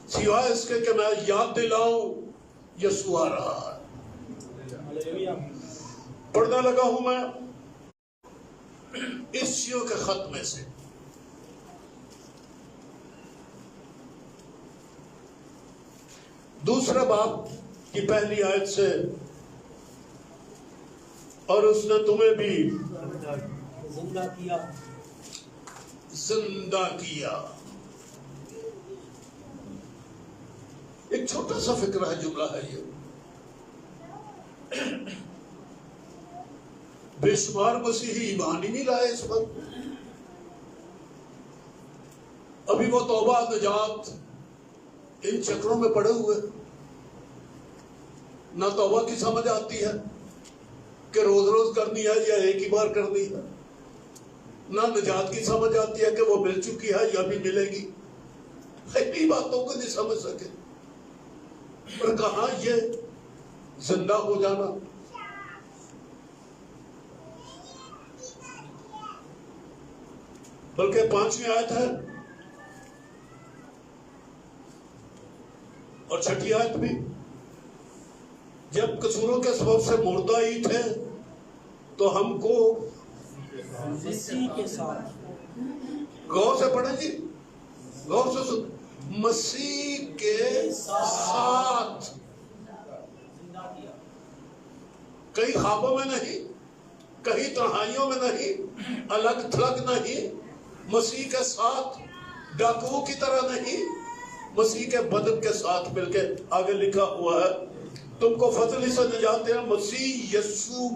سوائے اس کے کہ میں یاد دلاؤں یسوع آ رہا ہے۔ پڑھنے لگا ہوں میں عیسیوں کے خط میں سے، دوسرے باب کی پہلی آیت سے، اور اس نے تمہیں بھی زندہ کیا۔ ایک چھوٹا سا فکرہ ہے، جملہ ہے یہ، بے شمار مسیحی ایمان ہی نہیں لائے اس پر۔ ابھی وہ توبہ نجات ان چکروں میں پڑے ہوئے، نہ توبہ کی سمجھ آتی ہے کہ روز روز کرنی ہے یا ایک ہی بار کرنی ہے، نہ نجات کی سمجھ آتی ہے کہ وہ مل چکی ہے یا بھی ملے گی۔ اتنی باتوں کو نہیں سمجھ سکے، اور کہاں یہ زندہ ہو جانا۔ بلکہ 5ویں آیت ہے اور 6ٹھی آیت بھی، جب قصوروں کے سبب سے مردہ ہی تھے تو ہم کو مسیح کے ساتھ، غور سے پڑھیں جی، غور سے سن، مسیح کے ساتھ، کئی خوابوں میں نہیں، کئی تنہائیوں میں نہیں، الگ تھلگ نہیں، مسیح کے ساتھ، ڈاکوؤں کی طرح نہیں، مسیح کے بدن کے ساتھ مل کے۔ آگے لکھا ہوا ہے تم کو فضل سے نجات دیا مسیح یسوع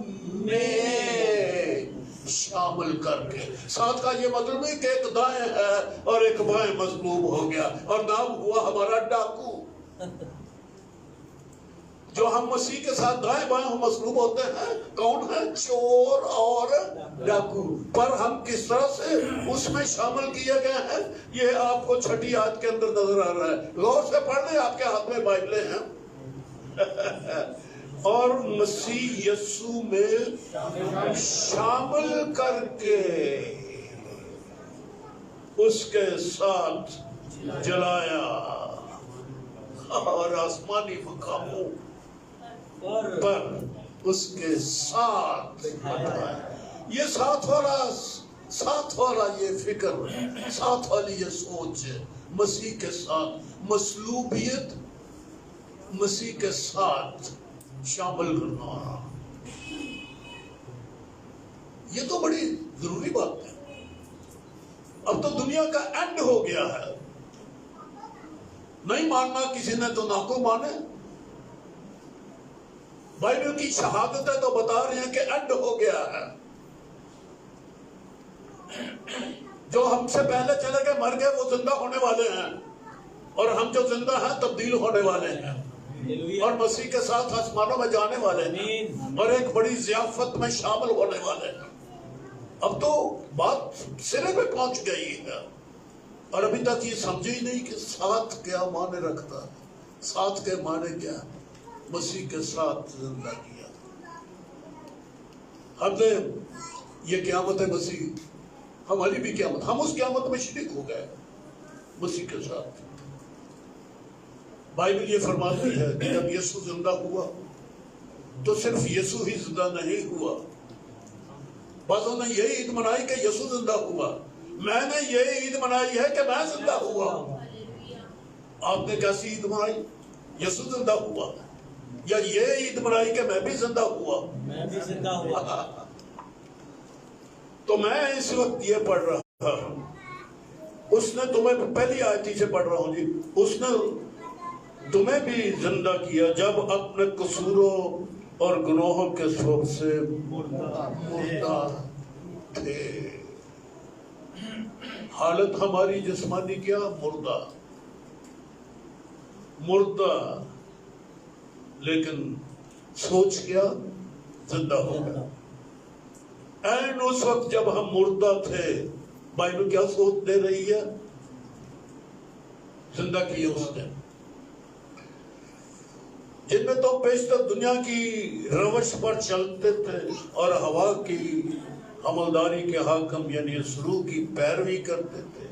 میں شامل کر کے۔ ساتھ کا یہ مطلب ہے کہ ایک دائیں ہے اور ایک بائیں مظلوم ہو گیا، اور نام ہوا ہمارا ڈاکو۔ جو ہم مسیح کے ساتھ دائیں بائیں ہم مظلوم ہوتے ہیں، کون ہے؟ چور اور ڈاکو۔ پر ہم کس طرح سے اس میں شامل کیے گئے ہیں، یہ آپ کو 6ٹھی آیت کے اندر نظر آ رہا ہے۔ غور سے پڑھ لیں، آپ کے ہاتھ میں بائبلیں ہیں۔ اور مسیح یسوع میں شامل کر کے اس کے ساتھ جلایا، اور آسمانی مقاموں پر اس کے ساتھ بتایا۔ یہ ساتھ والا یہ فکر، ساتھ والی یہ سوچ، مسیح کے ساتھ مصلوبیت، مسیح کے ساتھ شامل کرنا، یہ تو بڑی ضروری بات ہے۔ اب تو دنیا کا اینڈ ہو گیا ہے، نہیں ماننا کسی نے تو نہ کو مانے۔ بائبل کی شہادتیں تو بتا رہے ہیں کہ اینڈ ہو گیا ہے۔ جو ہم سے پہلے چلے گئے، مر گئے، وہ زندہ ہونے والے ہیں، اور ہم جو زندہ ہیں تبدیل ہونے والے ہیں، اور مسیح کے ساتھ آسمانوں میں جانے والے ہیں، اور ایک بڑی ضیافت میں شامل ہونے والے ہیں۔ اب تو بات سرے پہ پہنچ گئی ہے، اور ابھی تک یہ سمجھے ہی نہیں کہ ساتھ کیا معنی رکھتا ہے۔ ساتھ کے معنی کیا ہے؟ مسیح کے ساتھ زندہ کیا۔ ہم نے یہ قیامت مسیح، ہماری بھی قیامت، ہم اس قیامت میں شریک ہو گئے مسیح کے ساتھ۔ بائبل یہ فرماتی ہے کہ جب یسوع زندہ ہوا تو صرف یسوع ہی زندہ نہیں ہوا، بعضوں نے یہ عید منائی کہ یسوع زندہ ہوا، میں نے یہ عید منائی ہے کہ میں زندہ ہوا۔ آپ نے کیسی عید منائی؟ یسوع زندہ ہوا، یا یہ عید منائی کہ میں بھی زندہ ہوا؟ میں بھی زندہ ہوا۔ تو میں اس وقت یہ پڑھ رہا ہوں، اس نے تمہیں، پہلی آیت سے پڑھ رہا ہوں جی، اس نے تمہیں بھی زندہ کیا جب اپنے قصوروں اور گناہوں کے سبب سے مردہ تھے۔ حالت ہماری جسمانی کیا؟ مردہ، لیکن سوچ کیا؟ زندہ ہو گیا۔ این اس وقت جب ہم مردہ تھے، بائبل کیا سوچ دے رہی ہے؟ زندہ کیے اس نے، جن میں تو پیشتر دنیا کی روش پر چلتے تھے اور ہوا کی حملداری کے حاکم یعنی سلوک کی پیروی کرتے تھے،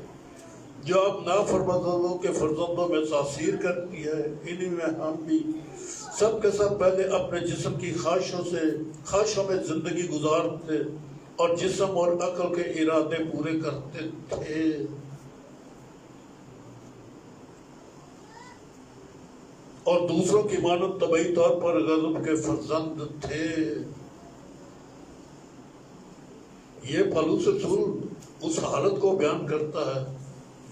جو اب نافرمانوں کے فرزندوں میں تاثیر کرتی ہے، انہی میں ہم بھی سب کے سب پہلے اپنے جسم کی خواہشوں میں زندگی گزارتے اور جسم اور عقل کے ارادے پورے کرتے تھے۔ اور دوسروں کی مانند طبعی طور پر غضب کے فرزند تھے۔ یہ پالوس رسول اس حالت کو بیان کرتا ہے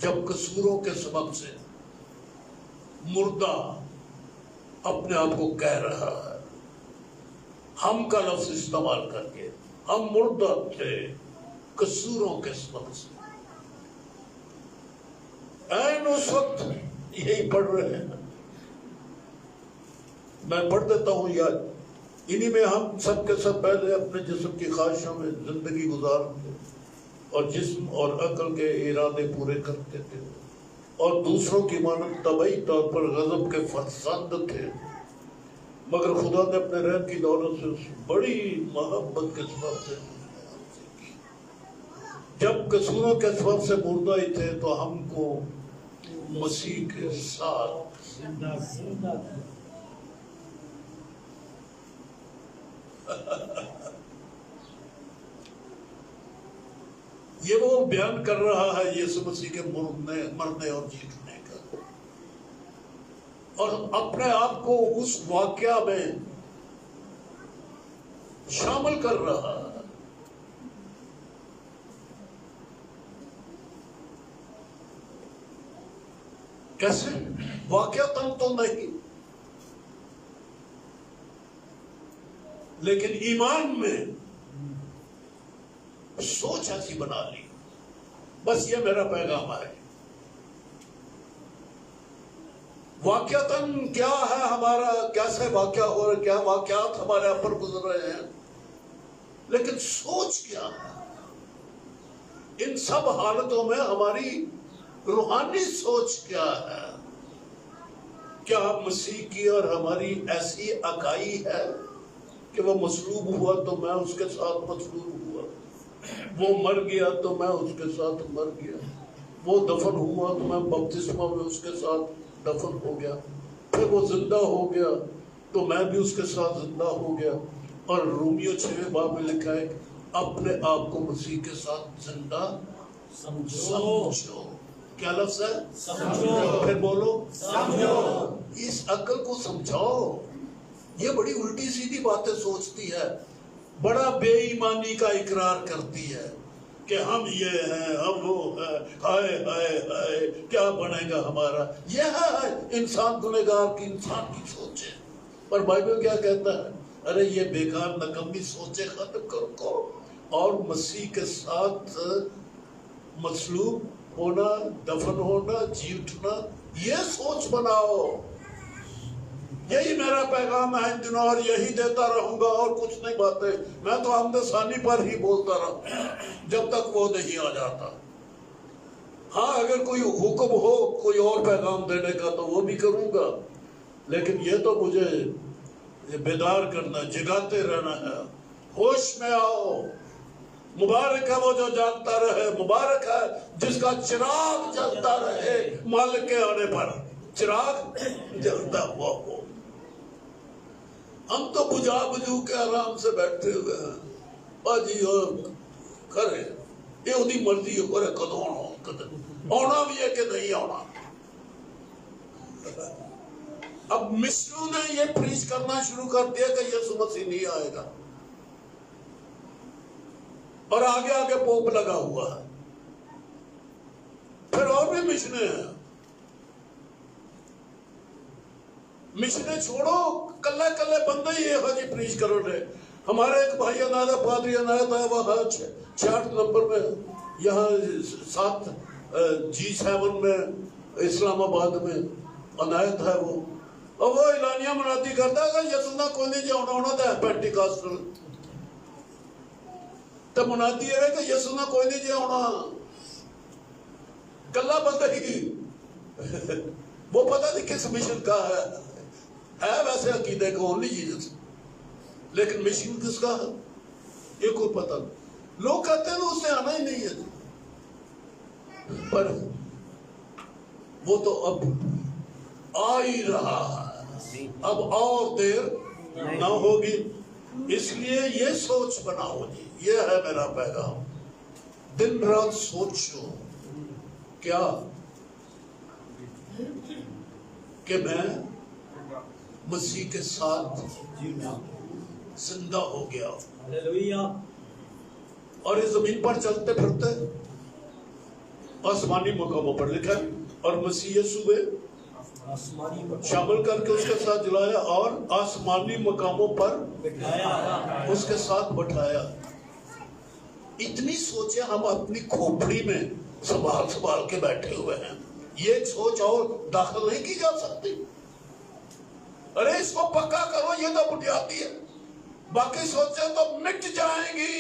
جب قصوروں کے سبب سے مردہ اپنے آپ کو کہہ رہا ہے، ہم کا لفظ استعمال کر کے، ہم مردہ تھے قصوروں کے سبب سے۔ این اس وقت یہی پڑھ رہے ہیں، میں پڑھ دیتا ہوں یاد، انہی میں ہم سب کے سب پہلے اپنے جسم کی خواہشوں میں زندگی گزارتے اور جسم اور عقل کے ارادے پورے کرتے تھے، اور دوسروں کی مانند طبعی طور پر غضب کے فرزند تھے، مگر خدا نے اپنے رحم کی دولت سے اس بڑی محبت کے سبب سے جب قصوروں کے سبب سے مردہ ہی تھے تو ہم کو مسیح کے ساتھ زندہ یہ وہ بیان کر رہا ہے یسوع مسیح کے مرنے اور جیتنے کا، اور اپنے آپ کو اس واقعہ میں شامل کر رہا ہے۔ کیسے؟ واقعتاً تو نہیں، لیکن ایمان میں سوچ ایسی بنا لی، بس یہ میرا پیغام ہے۔ واقعتاً کیا ہے ہمارا، کیسے واقعہ ہو رہا ہے، کیا واقعات ہمارے اوپر گزر رہے ہیں، لیکن سوچ کیا ہے؟ ان سب حالتوں میں ہماری روحانی سوچ کیا ہے؟ کیا مسیح کی اور ہماری ایسی اکائی ہے کہ وہ مصلوب ہوا تو میں اس کے ساتھ مصلوب ہوا، وہ مر گیا تو میں اس کے ساتھ مر گیا، وہ دفن ہوا تو میں بپتسمہ میں اس کے ساتھ دفن ہو گیا، پھر وہ زندہ ہو گیا تو میں بھی اس کے ساتھ زندہ ہو گیا۔ اور رومیو 6 باب میں لکھا ہے اپنے آپ کو مسیح کے ساتھ زندہ سمجھو۔ کیا لفظ ہے؟ سمجھو۔ پھر بولو سمجھو۔ اس عقل کو سمجھاؤ، یہ بڑی الٹی سیدھی باتیں سوچتی ہے، بڑا بے ایمانی کا اقرار کرتی ہے کہ ہم یہ ہیں، ہم وہ ہیں، ہائے ہائے ہائے کیا بنے گا ہمارا۔ یہ ہے انسان گنہگار کی، انسان کی سوچیں۔ پر بائبل کیا کہتا ہے؟ ارے یہ بیکار نکمی سوچیں ختم کرو اور مسیح کے ساتھ مصلوب ہونا، دفن ہونا، جی اٹھنا، یہ سوچ بناؤ۔ یہی میرا پیغام ہے ان دنوں، اور یہی دیتا رہوں گا، اور کچھ نہیں باتیں، میں تو حمد ثانی پر ہی بولتا رہوں جب تک وہ نہیں آ جاتا۔ ہاں اگر کوئی حکم ہو کوئی اور پیغام دینے کا تو وہ بھی کروں گا، لیکن یہ تو مجھے بیدار کرنا، جگاتے رہنا ہے۔ ہوش میں آؤ، مبارک ہے وہ جو جاگتا رہے، مبارک ہے جس کا چراغ جلتا رہے مالک کے آنے پر، چراغ جلتا ہوا ہو۔ ہم تو بجھا بجھو کے آرام سے بیٹھے ہوئے ہیں، باجی اور کرے یہ انہی مرضی ہے کدوں آنا بھی ہے کہ نہیں آنا۔ اب مصریوں نے یہ پریچ کرنا شروع کر دیا کہ یسوع مسیح نہیں آئے گا، اور آگے آگے پوپ لگا ہوا ہے۔ پھر اور بھی مشنیں ہیں، مشنیں چھوڑو، کلے کلے بندے ہی حاجی پریچ کرو رہے۔ ہمارے ایک بھائی عنایت پادری عنایت ہے، وہاں 66 نمبر میں، یہاں 7G7 میں اسلام آباد میں عنایت ہے وہ، اور وہ اعلانیہ منادی کرتا ہے کہ یسوع نہ کوئی نہیں جاؤنا ہونا تھا پینٹیکاسٹل، تو منادی ہے کہ یسوع نہ کوئی نہیں جاؤنا، کلا بندہ ہی وہ پتہ نہیں کس مشن کا ہے ویسے عقیدے کو اونلی جیزس، لیکن مشن کس کا ہے یہ کوئی پتہ نہیں۔ لوگ کہتے ہیں اس نے آنا ہی نہیں ہے، پر وہ تو اب آ ہی رہا ہے، اب اور دیر نہ ہوگی۔ اس لیے یہ سوچ بناؤ جی، یہ ہے میرا پیغام۔ دن رات سوچو کیا کہ میں مسیح کے ساتھ زندہ ہو گیا ہلیلویہ۔ اور اس زمین پر چلتے پھرتے آسمانی مقاموں پر لکھا ہے، اور مسیح یسوع میں آسمانی شامل کر کے اس کے ساتھ جلایا اور آسمانی مقاموں پر بٹھایا۔ اس کے ساتھ بٹھایا۔ اتنی سوچیں ہم اپنی کھوپڑی میں سنبھال کے بیٹھے ہوئے ہیں، یہ ایک سوچ اور داخل نہیں کی جا سکتی۔ ارے اس کو پکا کرو، یہ تو بنیادی ہے، باقی سوچیں تو مٹ جائیں گی،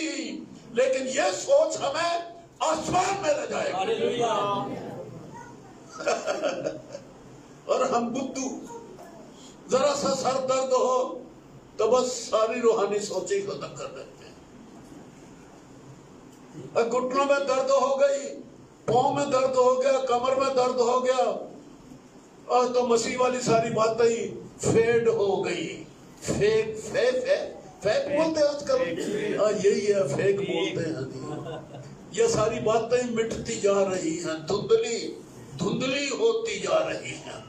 لیکن یہ سوچ ہمیں آسمان میں لے جائے گی۔ ہلیلویہ۔ اور ہم بدھو، ذرا سا سر درد ہو تو بس ساری روحانی سوچیں ختم کر دیتے ہیں۔ گھٹنوں میں درد ہو گئی، پاؤں میں درد ہو گیا، کمر میں درد ہو گیا، اور تو مسیح والی ساری باتیں فیڈ ہو گئی۔ فیک بولتے ہیں آج کل، یہی ہے، فیک بولتے ہیں۔ یہ ساری باتیں مٹتی جا رہی ہیں، دھندلی ہوتی جا رہی ہیں۔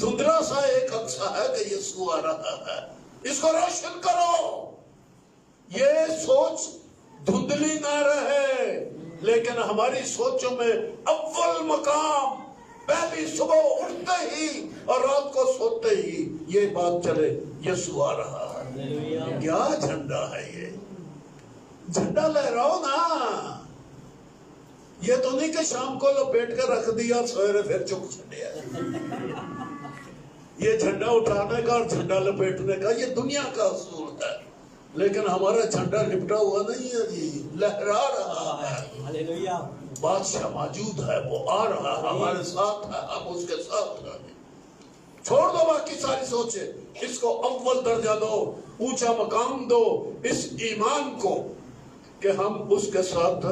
دھندلا سا ایک عکسہ ہے کہ یسوع آ رہا ہے، اس کو روشن کرو، یہ سوچ دھندلی نہ رہے، لیکن ہماری سوچوں میں اول مقام پہلی صبح اٹھتے ہی اور رات کو سوتے ہی یہ بات چلے، یسوع آ رہا ہے۔ کیا جھنڈا ہے یہ، جھنڈا لہراؤ نا۔ یہ تو نہیں کہ شام کو لپیٹ کر رکھ دیا اور سویرے پھر چک چھڑیا۔ یہ جھنڈا اٹھانے کا اور جھنڈا لپیٹنے کا یہ دنیا کا اصول ہے، لیکن ہمارا جھنڈا لپٹا ہوا نہیں ہے جی، لہرا رہا ہے۔ ہلیلویہ۔ بادشاہ موجود ہے، وہ آ رہا ہے، ہمارے ساتھ ہے، ہم اس کے ساتھ ہیں۔ چھوڑ دو باقی ساری سوچیں، اس کو اول درجہ دو، اونچا مقام دو اس ایمان کو کہ ہم اس کے ساتھ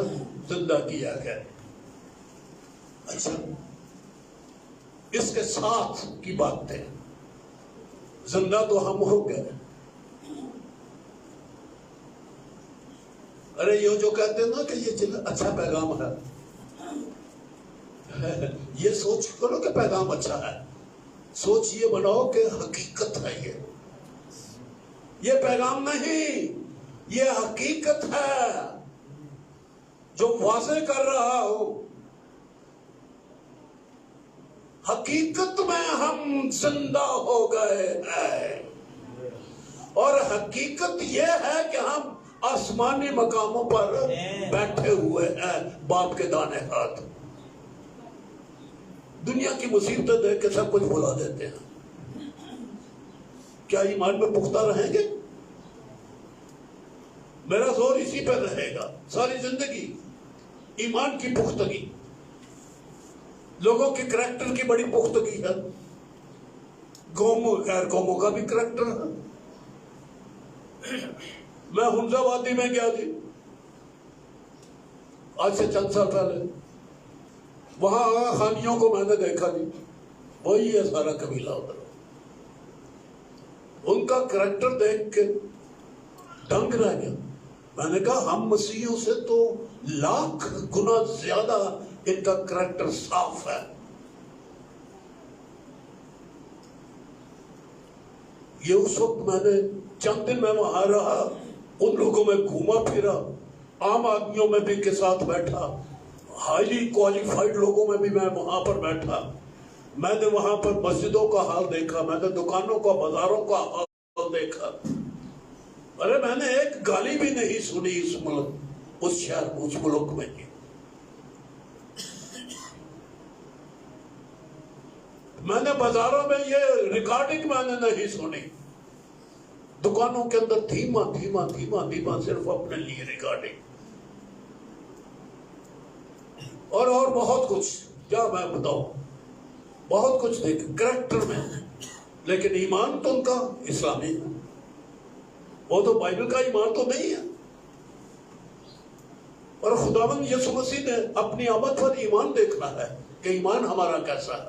زندہ کیا گیا۔ اچھا، اس کے ساتھ کی باتیں، زندہ تو ہم ہو گئے۔ ارے یہ جو کہتے ہیں نا کہ یہ اچھا پیغام ہے، یہ سوچ کرو کہ پیغام اچھا ہے، سوچ یہ بناؤ کہ حقیقت ہے۔ یہ پیغام نہیں، یہ حقیقت ہے جو واضح کر رہا ہو۔ حقیقت میں ہم زندہ ہو گئے ہیں، اور حقیقت یہ ہے کہ ہم آسمانی مقاموں پر بیٹھے ہوئے ہیں باپ کے دانے ہاتھ۔ دنیا کی مصیبتیں دیکھ کے سب کچھ بھلا دیتے ہیں، کیا ایمان میں پختہ رہیں گے؟ میرا زور اسی پر رہے گا ساری زندگی، ایمان کی پختگی۔ لوگوں کی کریکٹر کی بڑی پختگی ہے، قوموں غیر قوموں کا بھی کریکٹر ہے۔ میں حمزہ وادی میں گیا جی، آج سے چند سال پہلے، وہاں آغا خانیوں کو میں نے دیکھا جی، وہی ہے سارا قبیلہ ادھر۔ ان کا کریکٹر دیکھ کے دنگ رہ گیا۔ میں نے کہا ہم مسیحیوں سے تو لاکھ گنا زیادہ ان کا کریکٹر صاف ہے۔ یہ اس وقت میں نے چند دن میں وہاں رہا، ان لوگوں میں گھوما پھرا، عام آدمیوں میں بھی کے ساتھ بیٹھا، ہائیلی کوالیفائڈ لوگوں میں بھی میں وہاں پر بیٹھا۔ میں نے وہاں پر مسجدوں کا حال دیکھا، میں نے دکانوں کا، بازاروں کا حال دیکھا۔ ارے میں نے ایک گالی بھی نہیں سنی اس ملک، اس شہر، اس ملک میں۔ میں نے بازاروں میں یہ ریکارڈنگ میں نے نہیں سنی، دکانوں کے اندر دھیما دھیما دھیما دھیما صرف اپنے لیے ریکارڈنگ، اور بہت کچھ، کیا میں بتاؤں، بہت کچھ دیکھ کریکٹر میں، لیکن ایمان تو ان کا اسلامی ہے، وہ تو بائبل کا ایمان تو نہیں ہے۔ اور خداوند یسوع مسیح نے اپنی آمد پر ایمان دیکھنا ہے کہ ایمان ہمارا کیسا ہے۔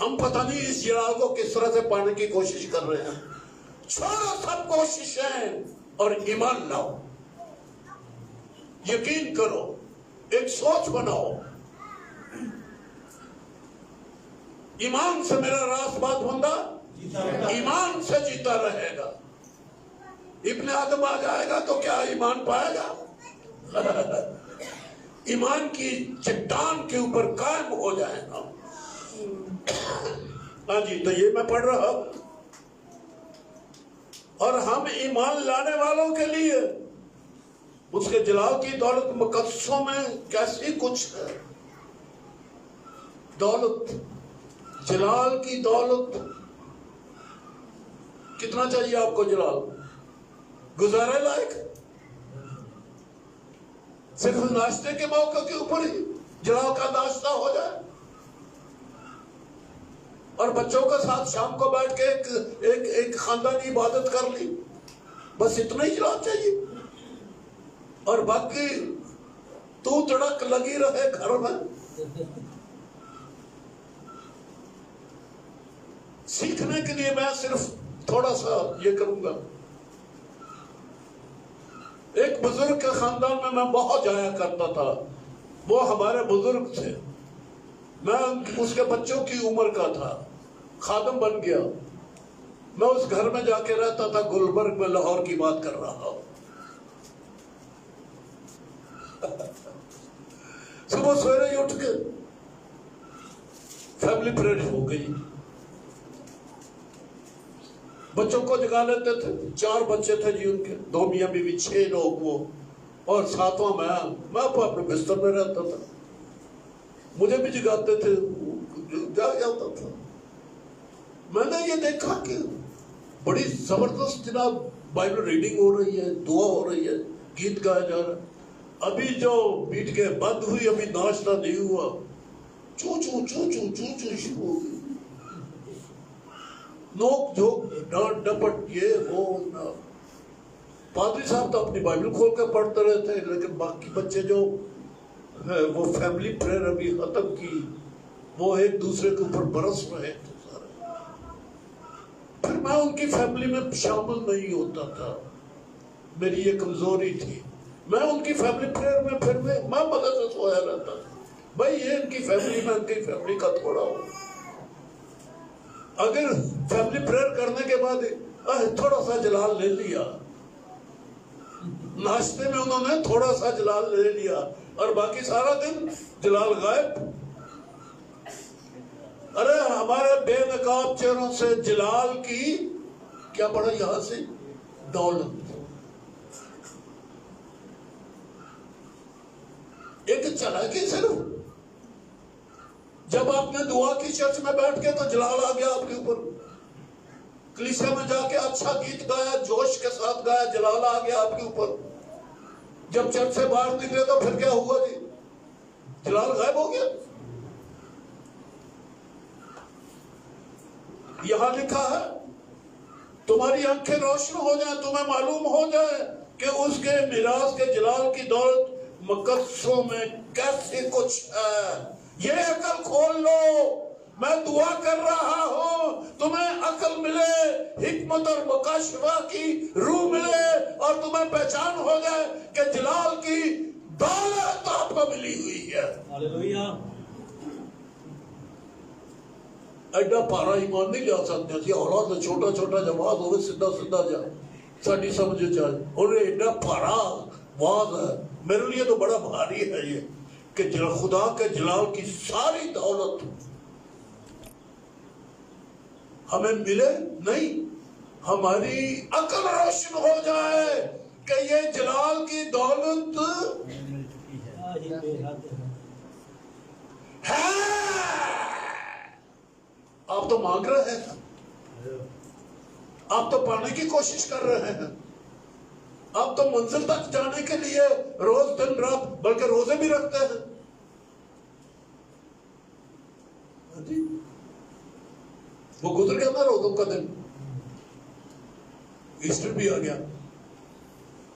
ہم پتہ نہیں اس جلال کو کس طرح سے پانے کی کوشش کر رہے ہیں. چھوڑو سب کوششیں اور ایمان لاؤ. یقین کرو, ایک سوچ بناؤ, ایمان سے میرا راست بات بندہ ایمان سے جیتا رہے گا. ابن آدم آ جائے گا تو کیا ایمان پائے گا؟ ایمان کی چٹان کے اوپر قائم ہو جائے گا. ہاں جی, تو یہ میں پڑھ رہا ہوں. اور ہم ایمان لانے والوں کے لیے اس کے جلال کی دولت مقدسوں میں کیسی کچھ ہے. دولت, جلال کی دولت. کتنا چاہیے آپ کو جلال؟ گزارے لائق؟ صرف ناشتے کے موقع کے اوپر ہی جلال کا ناشتہ ہو جائے, اور بچوں کے ساتھ شام کو بیٹھ کے ایک خاندانی عبادت کر لی, بس اتنا ہی جلال چاہیے. اور باقی تو تڑک لگی رہے گھر میں. سیکھنے کے لیے میں صرف تھوڑا سا یہ کروں گا. ایک بزرگ کے خاندان میں بہت جایا کرتا تھا. وہ ہمارے بزرگ تھے, میں اس کے بچوں کی عمر کا تھا, خادم بن گیا. میں اس گھر میں جا کے رہتا تھا, گلبرگ میں, لاہور کی بات کر رہا ہوں. صبح سویرے ہی اٹھ کے فیملی پریئر ہو گئی, بچوں کو جگا لیتے تھے. 4 بچے تھے جی ان کے, 2 میاں بیوی, 6 لوگ وہ, اور 7واں میں اپنے بستر میں رہتا تھا. مجھے بھی جگاتے تھے, جاگ جاتا تھا. میں نے یہ دیکھا کہ بڑی زبردست جناب بائبل ریڈنگ ہو رہی ہے, دعا ہو رہی ہے, گیت گایا جا رہا ہے. ابھی جو بیٹھ کے بند ہوئی, ابھی ناشتہ نہیں ہوا, چو چو چو چو چو چو شروع ہو گئی. نوک جھوک, ڈانٹ ڈپٹ, یہ وہ. پادری صاحب تو اپنی بائبل کھول کے پڑھتے رہتے ہیں, لیکن باقی بچے جو وہ فیملی پریئر ابھی ختم کی, وہ ایک دوسرے کے اوپر برس رہے تھے سارے. پھر میں ان کی فیملی میں شامل نہیں ہوتا تھا, میری یہ کمزوری تھی. میں ان کی فیملی پریئر میں پھر میں مدد سے سویا رہتا تھا. بھائی یہ ان کی فیملی میں, ان کی فیملی کا تھوڑا ہو. اگر فیملی پریئر کرنے کے بعد تھوڑا سا جلال لے لیا, ناشتے میں انہوں نے تھوڑا سا جلال لے لیا, اور باقی سارا دن جلال غائب. ارے ہمارے بے نقاب چہروں سے جلال کی کیا پڑا یہاں سے؟ دولت. ایک چلاکی صرف جب آپ نے دعا کی چرچ میں بیٹھ کے تو جلال آ گیا آپ کے اوپر. کلیسا میں جا کے اچھا گیت گایا, جوش کے ساتھ گایا, جلال آ گیا آپ کے اوپر. جب چرچ سے باہر نکلے تو پھر کیا ہوا جی؟ جلال غائب ہو گیا. یہاں لکھا ہے تمہاری آنکھیں روشن ہو جائیں, تمہیں معلوم ہو جائے کہ اس کے میراث کے جلال کی دولت مقدسوں میں کیسے کچھ ہے. یہ عقل کھول لو. میں دعا کر رہا ہوں تمہیں عقل ملے, حکمت اور مکاشفہ کی روح ملے, اور تمہیں پہچان ہو جائے کہ جلال کی دولت آپ کو ملی ہوئی ہے. ہاللویا. ایڈا پارا ایمان نہیں جا سکتے جی. اولاد میں چھوٹا چھوٹا جواب ہوئے, سیدھا سیدھا جا ساڑی سمجھے جائے. اور ایڈا پارا واضح ہے. میرے لیے تو بڑا بھاری ہے یہ کہ خدا کے جلال کی ساری دولت ہمیں ملے نہیں, ہماری عقل روشن ہو جائے کہ یہ جلال کی دولت ہے. آپ تو مانگ رہے ہیں, آپ تو پانے کی کوشش کر رہے ہیں, آپ تو منزل تک جانے کے لیے روز دن رات بلکہ روزے بھی رکھتے ہیں. وہ گزر گیا نا روزوں کا دن, ایسٹر بھی آ گیا.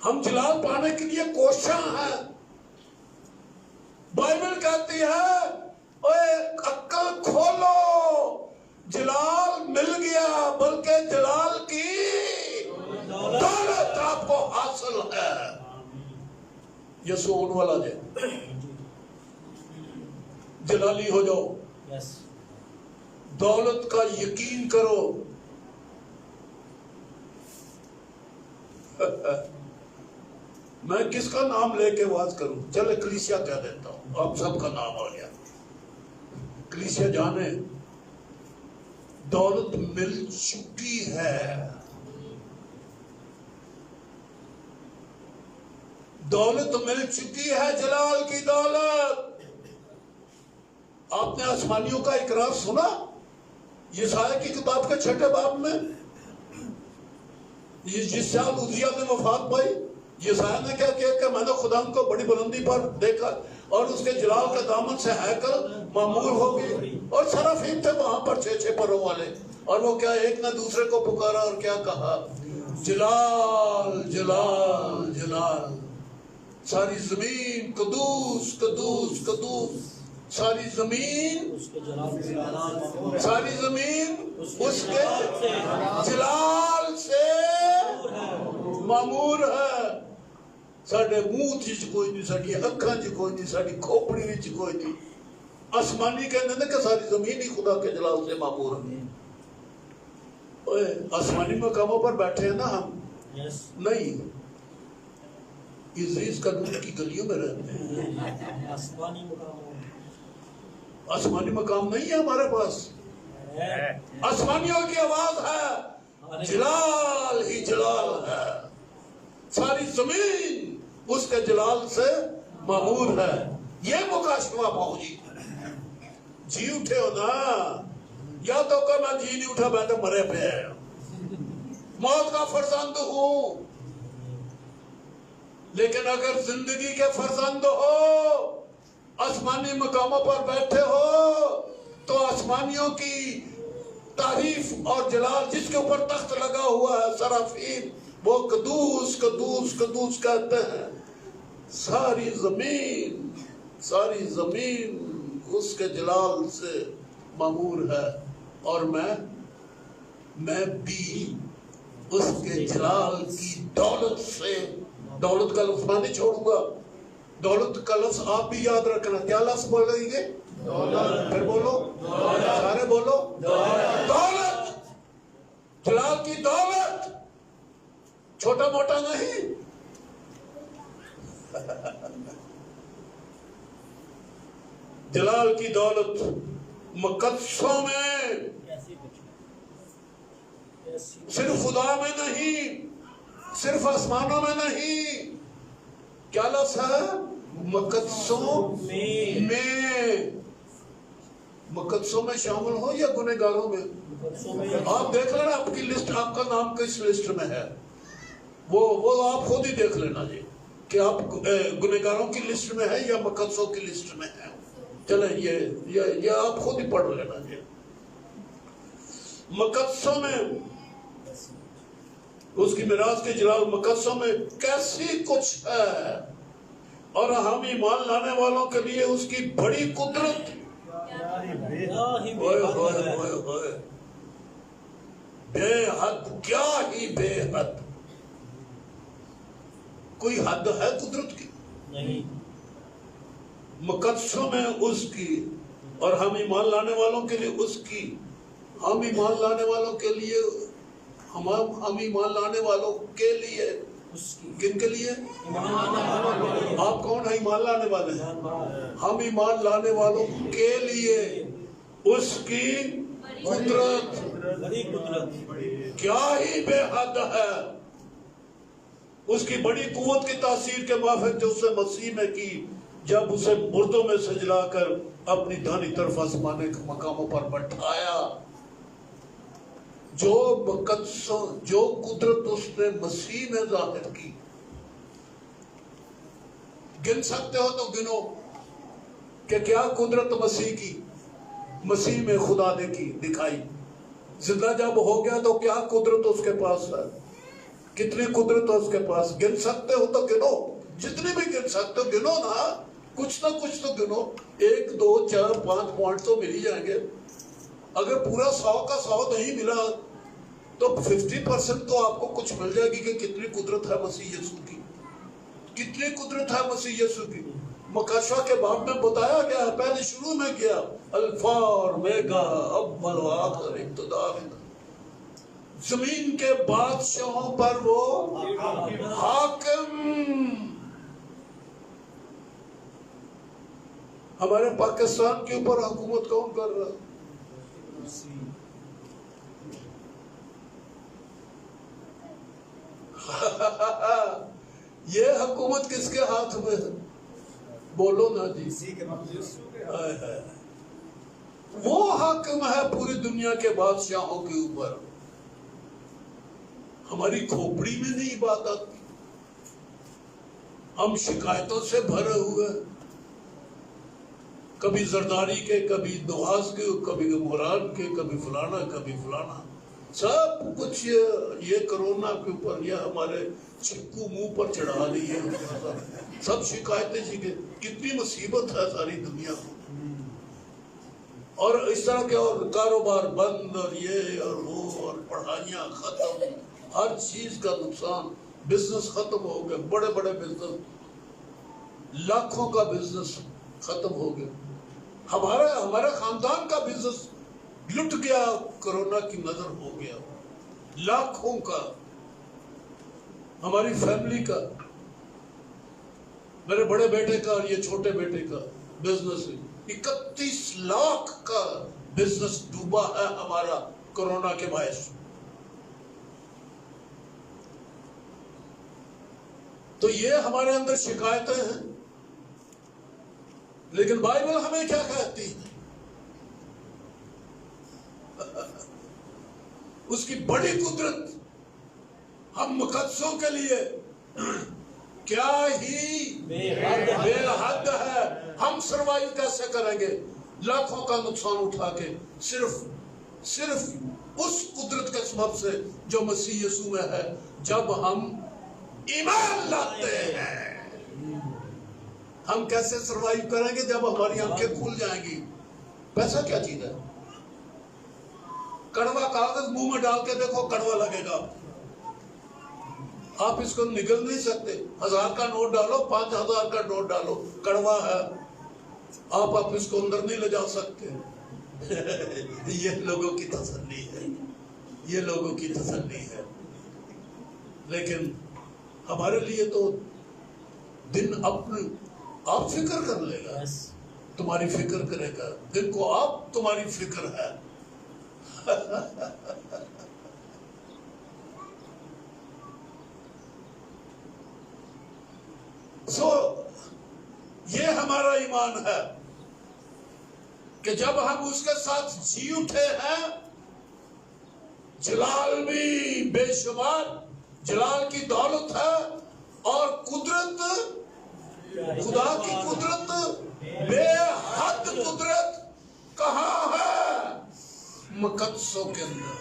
ہم جلال پانے کے لیے کوشاں ہیں. بائبل کہتی ہے اوے عقل کھولو، جلال مل گیا، بلکہ جلال کی دولت آپ کو حاصل ہے۔ یسوع والا جے جلالی ہو جاؤ، یس دولت کا یقین کرو۔ میں کس کا نام لے کے واز کروں؟ چلے کلیسیا کہہ دیتا ہوں، آپ سب کا نام آ گیا۔ کلیسیا جانے دولت مل چکی ہے، دولت مل چکی ہے، جلال کی دولت۔ آپ نے آسمانیوں کا اقرار سنا یسایہ کی کتاب کے 6 باب میں؟ جس سال عزیہ نے وفات پائی، یسایہ نے کیا کہا کہ میں نے خدا کو بڑی بلندی پر دیکھا اور اس کے جلال کے دامن سے ہیکل معمور ہو گئی، اور سرافیم تھے وہاں پر 6 پروں والے، اور وہ کیا ایک نے دوسرے کو پکارا اور کیا کہا؟ جلال جلال جلال، ساری زمین قدوس قدوس قدوس، ساری زمین اس کے جلال سے جلال، ساری زمین اس کے جلال سے معمور ہے۔ ساڑھے منہ چیز کوئی نہیں، ساڑھی اکھاں چی کوئی نہیں، ساڑھی کھوپڑی وچ کوئی نہیں۔ آسمانی کہنے نے کہ ساری زمین ہی خدا کے جلال سے معمور ہے۔ اوے آسمانی مقاموں پر بیٹھے ہیں نا ہم؟ یس نہیں، عزیز قانون کی گلیوں میں رہتے ہیں۔ آسمانی مقام آسمانی مقام نہیں ہے ہمارے پاس، ہے، آسمانیوں کی آواز ہے، جلال ہی جلال ہے، ساری زمین اس کے جلال سے معمور ہے۔ یہ مکاشفہ پاؤ جی اٹھے ہو نا، یا تو کہ میں جی نہیں اٹھا، میں تو مرے پہ ہے، موت کا فرزند ہوں۔ لیکن اگر زندگی کے فرزند ہو، آسمانی مقاموں پر بیٹھے ہو، تو آسمانیوں کی تعریف اور جلال، جس کے اوپر تخت لگا ہوا ہے سرافیم، وہ قدوس قدوس قدوس کہتے ہیں۔ ساری زمین اس کے جلال سے معمور ہے، اور میں بھی اس کے جلال کی دولت سے، دولت کا لفظ میں نہیں چھوڑوں گا، دولت کا لفظ آپ بھی یاد رکھنا۔ کیا لفظ بولیں گے؟ دولت۔ پھر بولو، سارے بولو، دولت، جلال کی دولت، چھوٹا موٹا نہیں۔ جلال کی دولت مقدسوں میں، صرف خدا میں نہیں، صرف آسمانوں میں نہیں۔ کیا لفظ ہے؟ مقدسوں میں۔ مقدسوں میں شامل ہو یا گنہگاروں میں؟ آپ دیکھ لینا آپ کی لسٹ، آپ کا نام کس لسٹ میں ہے، وہ آپ خود ہی دیکھ لینا جی کہ آپ گنہگاروں کی لسٹ میں ہے یا مقدسوں کی لسٹ میں ہے۔ چلیں یہ آپ خود ہی پڑھ لینا جی۔ مقدسوں میں اس کی میراث کے جلال مقدسوں میں کیسی کچھ ہے، اور ہم ایمان لانے والوں کے لیے اس کی بڑی قدرت۔ ہوئے ہوئے ہوئے ہوئے، بے حد، کیا ہی بے حد، کوئی حد ہے قدرت کی؟ نہیں۔ مقدسوں میں اس کی، اور ہم ایمان لانے والوں کے لیے اس کی، ہم ایمان لانے والوں کے لیے، ہم ایمان لانے والوں کے لیے، کن کے لیے؟ آپ کون ہیں ایمان لانے والے ہیں؟ ہم ایمان لانے والوں کے لیے اس کی قدرت، بڑی قدرت، کیا ہی بے حد ہے، اس کی بڑی قوت کی تاثیر کے موافق جو اسے مسیح میں کی، جب اسے مردوں میں سے جلا کر اپنی دائیں طرف آسمانے کے مقاموں پر بٹھایا۔ جو مقدسوں، جو قدرت اس نے مسیح میں ظاہر کی، گن سکتے ہو تو گنو کہ کیا قدرت مسیح کی، مسیح میں خدا نے کی، دکھائی۔ زندہ جب ہو گیا تو کیا قدرت اس کے پاس ہے، کتنی قدرت ہے اس کے پاس، گن سکتے ہو تو گنو، جتنی بھی گن سکتے ہو گنو نا، کچھ نہ کچھ تو گنو، 1 2 4 5 پوائنٹ تو مل ہی جائیں گے. اگر پورا 100 کا 100 نہیں ملا تو 50% تو آپ کو کچھ مل جائے گی کہ کتنی قدرت ہے مسیح یسوع کی، کتنی قدرت ہے مسیح یسوع کی. مکاشفہ کے باب میں بتایا گیا ہے، پہلے شروع میں کیا، الفا اور میگا، اول و آخر، ابتدا. زمین کے بادشاہوں پر وہ حاکم. ہمارے پاکستان کے اوپر حکومت کون کر رہا ہے؟ یہ حکومت کس کے ہاتھ میں ہے؟ بولو نا جی. وہ حاکم ہے پوری دنیا کے بادشاہوں کے اوپر. ہماری کھوپڑی میں نہیں بات آتی، ہم شکایتوں سے بھرے ہوئے، کبھی زرداری کے، کبھی نواز کے، کبھی مراد کے، کبھی فلانا کبھی فلانا. سب کچھ یہ کرونا کے اوپر، یہ ہمارے چھکو منہ پر چڑھا لیے، سب شکایتیں کتنی مصیبت ہے ساری دنیا کو. اور اس طرح کے، اور کاروبار بند، اور یہ اور وہ، اور پڑھائیاں ختم، ہر چیز کا نقصان. بزنس ختم ہو گئے، بڑے بڑے بزنس، لاکھوں کا بزنس ختم ہو گیا. ہمارے خاندان کا بزنس لٹ گیا، کرونا کی نظر ہو گیا، لاکھوں کا. ہماری فیملی کا، میرے بڑے بیٹے کا اور یہ چھوٹے بیٹے کا بزنس 31 لاکھ کا بزنس ڈوبا ہے ہمارا کرونا کے باعث. تو یہ ہمارے اندر شکایتیں ہیں. لیکن بائبل ہمیں کیا کہتی ہے؟ اس کی بڑی قدرت ہم مقدسوں کے لیے کیا ہی بے حد ہے. ہم سروائیو کیسے کریں گے لاکھوں کا نقصان اٹھا کے، صرف اس قدرت کے سبب سے جو مسیح یسوع میں ہے. جب ہم ایمان لاتے ہیں، ہم کیسے سروائیو کریں گے؟ جب ہماری آنکھیں کھل جائیں گی. پیسہ کیا چیز ہے؟ کڑوا کاغذ منہ میں ڈال کے دیکھو، کڑوا لگے گا. آپ اس کو نگل نہیں سکتے. 1000 کا نوٹ ڈالو، 5000 کا نوٹ ڈالو، کڑوا ہے. آپ اس کو اندر نہیں لے جا سکتے. یہ لوگوں کی تسلی ہے، یہ لوگوں کی تسلی ہے. لیکن ہمارے لیے تو دن آپ فکر کر لے گا، تمہاری فکر کرے گا. دن کو آپ، تمہاری فکر ہے. یہ ہمارا ایمان ہے کہ جب ہم اس کے ساتھ جی اٹھے ہیں، جلال بھی بے شمار، جلال کی دولت ہے، اور قدرت، خدا کی قدرت، بے حد قدرت کہاں ہے؟ مقدسوں کے اندر،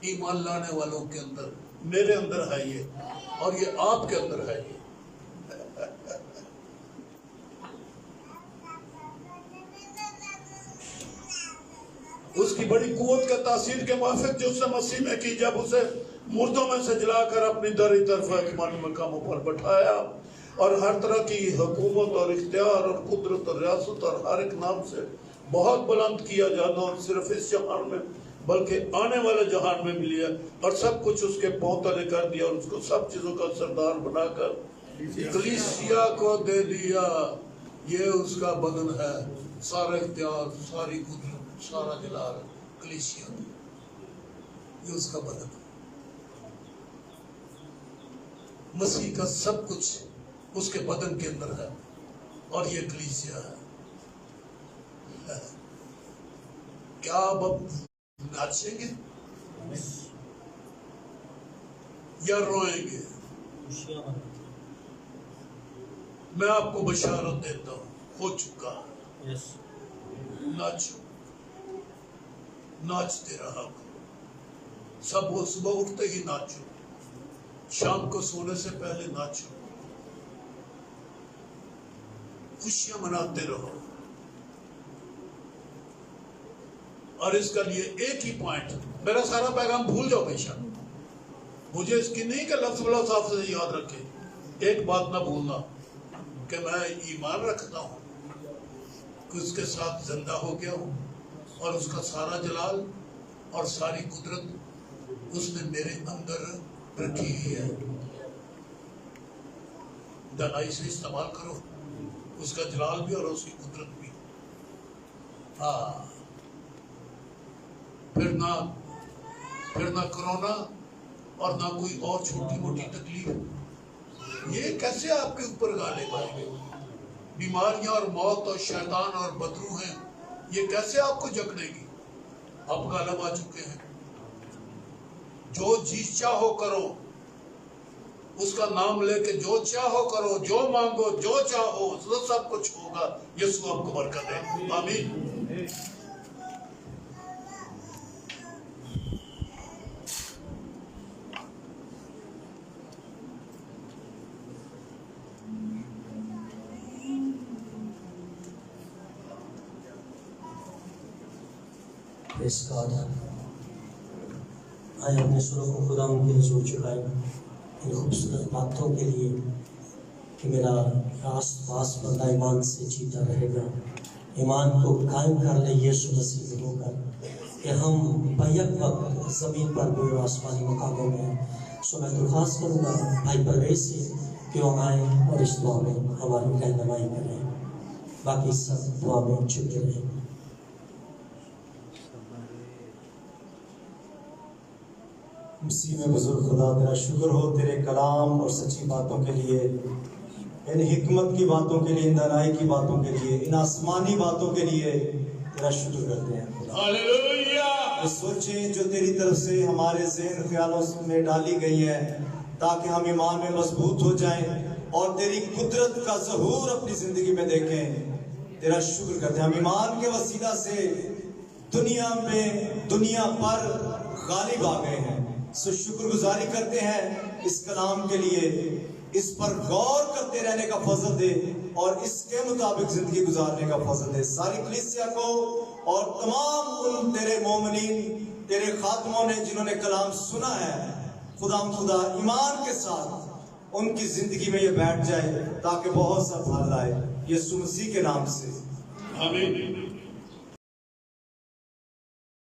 ایمان لانے والوں کے اندر. میرے اندر ہے یہ، اور یہ آپ کے اندر ہے یہ. اس کی بڑی قوت کا تاثیر کے موافق جو اس نے مسیح میں کی، جب اسے مردوں میں سے جلا کر اپنی دری طرف حکمرانی مقاموں پر بٹھایا، اور ہر طرح کی حکومت اور اختیار اور قدرت اور ریاست اور ہر ایک نام سے بہت بلند کیا جانا، اور صرف اس جہان میں بلکہ آنے والے جہان میں بھی لیا، اور سب کچھ اس کے پاؤں تلے کر دیا، اور اس کو سب چیزوں کا سردار بنا کر کلیسیا کو دے دیا. یہ اس کا بدن ہے. سارا اختیار، ساری قدرت، سارا جلال کلیسیا، یہ اس کا بدن ہے. مسیح کا سب کچھ اس کے بدن کے اندر ہے، اور یہ کلیسیا ہے. کیا اب ناچیں گے یا روئیں گے؟ میں آپ کو بشارت دیتا ہوں، ہو چکا ہے. ناچو، ناچتے رہا کرو. سب وہ صبح اٹھتے ہی ناچو، شام کو سونے سے پہلے ناچو. خوشیاں مناتے رہو. اور اس کا لیے ایک ہی پوائنٹ, میرا سارا پیغام بھول جاؤ بے شک, مجھے اس کی نہیں کہ لفظ بلفظ آپ سے یاد رکھے, ایک بات نہ بھولنا کہ میں ایمان رکھتا ہوں کہ اس کے ساتھ زندہ ہو گیا ہوں, اور اس کا سارا جلال اور ساری قدرت اس نے میرے اندر رکھی ہوئی ہے. دانائی سے استعمال کرو, اس کا جلال بھی اور اس کی قدرت بھی. ہاں, پھر نہ کرونا اور نہ کوئی اور چھوٹی موٹی تکلیف, یہ کیسے آپ کے اوپر غالب آئے گے؟ بیماریاں اور موت اور شیطان اور بدرو ہیں, یہ کیسے آپ کو جکڑے گی؟ آپ غالب آ چکے ہیں. جو جی چاہو کرو, اس کا نام لے کے جو چاہو کرو, جو مانگو جو چاہو, سب کچھ ہوگا. یسوع آپ کو برکت دے, آمین. اس کا آئے اپنے سروں کو خدا ان کے حضور چکائے ان خوبصورت باتوں کے لیے کہ میرا راست پاس بندہ ایمان سے جیتا رہے گا. ایمان کو قائم کر لے یسوع مسیح میں ہو کر کہ ہم بیک وقت زمین پر بھی اور آسمانی مقاموں میں. سو میں درخواست کروں گا بھائی پرویز سے کہ وہ آئیں اور اس دعا میں ہماری رہنمائی کریں. باقی سب دعا میں چھپے رہیں. مسیح میں بزرگ خدا تیرا شکر ہو تیرے کلام اور سچی باتوں کے لیے, ان حکمت کی باتوں کے لیے, ان دانائی کی باتوں کے لیے, ان آسمانی باتوں کے لیے تیرا شکر کرتے ہیں خدا. ہاللویا. یہ سوچیں جو تیری طرف سے ہمارے ذہن خیالوں میں ڈالی گئی ہیں تاکہ ہم ایمان میں مضبوط ہو جائیں اور تیری قدرت کا ظہور اپنی زندگی میں دیکھیں. تیرا شکر کرتے ہیں, ہم ایمان کے وسیلہ سے دنیا پر غالب آ گئے ہیں. سو شکر گزاری کرتے ہیں اس کلام کے لیے, اس پر غور کرتے رہنے کا فضل دے اور اس کے مطابق زندگی گزارنے کا فضل دے. ساری کلیسیا کو اور تمام ان تیرے مومنین, تیرے خاتموں نے جنہوں نے کلام سنا ہے, خدا ایمان کے ساتھ ان کی زندگی میں یہ بیٹھ جائے تاکہ بہت سا پھل آئے. یسوع مسیح کے نام سے آمین.